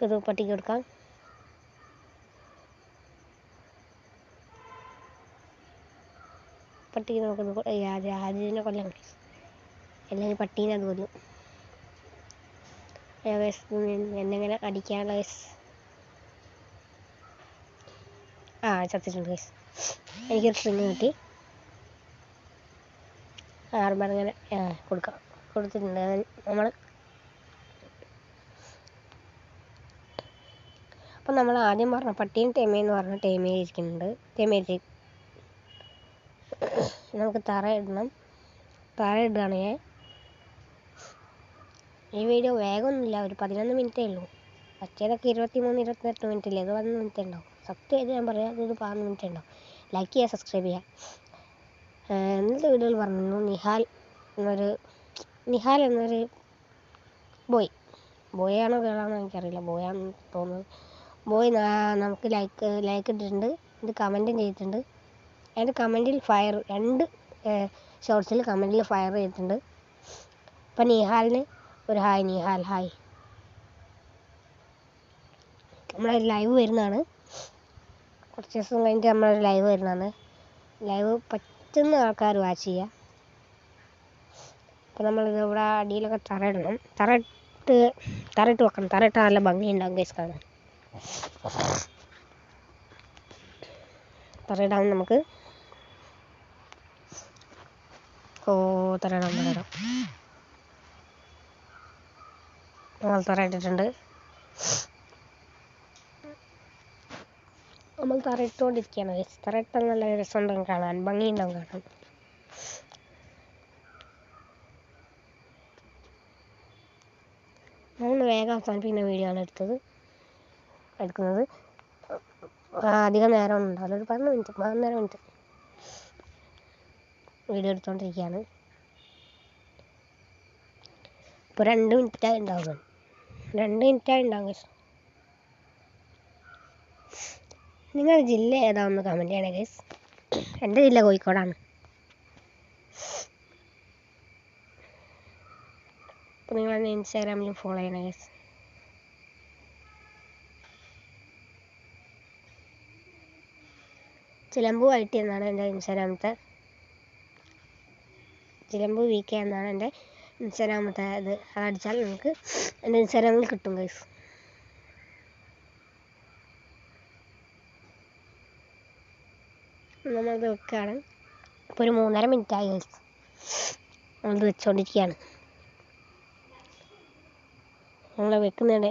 ഇത് പട്ടിക്ക് കൊടുക്കാം. പട്ടിക്ക് നമുക്ക് രാജുവിനെ കൊല്ലം, അല്ലെങ്കിൽ പട്ടീനെ അത് കൊല്ലും. എന്നെങ്ങനെ അടിക്കാനുള്ള ചത്തിട്ടുണ്ട് ഗൈസ്. എനിക്കൊരു സ്ട്രിങ് കിട്ടി. ആർബർ ഇങ്ങനെ കൊടുത്തിട്ടുണ്ട് നമ്മൾ. അപ്പം നമ്മൾ ആദ്യം പറഞ്ഞ പട്ടീൻ ടേമയെന്ന് പറഞ്ഞ ടേമയിലിരിക്കുന്നുണ്ട്. നമുക്ക് തറ ഇടുകയാണ് ഞാൻ. ഈ വീഡിയോ വേഗമൊന്നുമില്ല, ഒരു 11 മിനിറ്റേ ഉള്ളൂ. മറ്റേതൊക്കെ 23-28 മിനിറ്റില്ലേ, ഇത് 11 മിനിറ്റ് ഉണ്ടാവും. സത്യമായിട്ട് ഞാൻ പറയാം, ഇത് 11 മിനിറ്റ് ഉണ്ടാവും. ലൈക്ക് ചെയ്യുക, സബ്സ്ക്രൈബ് ചെയ്യുക. ഇന്നത്തെ വീഡിയോയിൽ പറഞ്ഞു നിഹാൽ എന്നൊരു ബോയാണോ ഗേളാണോ എനിക്കറിയില്ല, ബോയാണെന്ന് തോന്നുന്നു. ബോയ് നമുക്ക് ലൈക്ക് ഇട്ടിട്ടുണ്ട്, ഇത് കമൻറ്റും ചെയ്തിട്ടുണ്ട്. അതിൻ്റെ കമൻറ്റിൽ 2 ഷോർട്സിൽ കമൻറ്റിൽ ഫയർ ചെയ്തിട്ടുണ്ട്. അപ്പം നിഹാലിന് ഒരു ഹായ്. നിഹാൽ ഹായ്. നമ്മളൊരു ലൈവ് വരുന്നതാണ്, കുറച്ച് ദിവസം കഴിഞ്ഞിട്ട് നമ്മളൊരു ലൈവ് വരുന്നതാണ്. ലൈവ് പറ്റുന്ന ആൾക്കാർ വാച്ച് ചെയ്യുക. അപ്പോൾ നമ്മളിത് ഇവിടെ അടിയിലൊക്കെ തറയിടണം. തറയിട്ട് വെക്കണം. തറയിട്ട് നല്ല ഭംഗിയുണ്ടാകും ഗൈസ് കാണാൻ. തറയിടാൻ നമുക്ക് തറയിടാം. നമ്മൾ തറയിട്ടിട്ടുണ്ട്. നമ്മൾ തറയിട്ടുകൊണ്ടിരിക്കുകയാണ് ഗൈസ്. തറയിട്ടാൽ നല്ല രസമുണ്ടാകും കാണാൻ, ഭംഗിയുണ്ടാകും കാണാൻ. നമ്മൾ വേഗം അവസാനിപ്പിക്കുന്ന വീഡിയോ ആണ് എടുക്കുന്നത്. അധികം നേരം ഉണ്ടാവില്ല, ഒരു 11 മിനിറ്റ് വീഡിയോ എടുത്തുകൊണ്ടിരിക്കുകയാണ്. ഇപ്പോൾ 2 മിനിറ്റായി ഉണ്ടാവും. 2 മിനിറ്റായി ഉണ്ടാകും. നിങ്ങളുടെ ജില്ല ഏതാണെന്ന് കമൻറ്റ് ചെയ്യണേ ഗൈസ്. എൻ്റെ ജില്ല കോഴിക്കോടാണ്. അപ്പോൾ നിങ്ങളെന്നെ ഇൻസ്റ്റാഗ്രാമിലും ഫോളോ ചെയ്യണേ ഗൈസ്. ചിലമ്പു വൈറ്റി എന്നാണ് എൻ്റെ ഇൻസ്റ്റാഗ്രാമത്തെ. ചിലമ്പു VK എന്നാണ് എൻ്റെ ഇൻസ്റ്റാഗ്രാമത്തെ. അതടിച്ചാൽ നമുക്ക് എൻ്റെ ഇൻസ്റ്റാഗ്രാമിൽ കിട്ടും ഗൈസ്. നമ്മളത് വെക്കുകയാണ്. ഇപ്പോൾ ഒരു 3.5 മിനിറ്റായി ഗൈസ്. നമ്മളത് വെച്ചുകൊണ്ടിരിക്കുകയാണ്. നമ്മൾ വെക്കുന്നതിൻ്റെ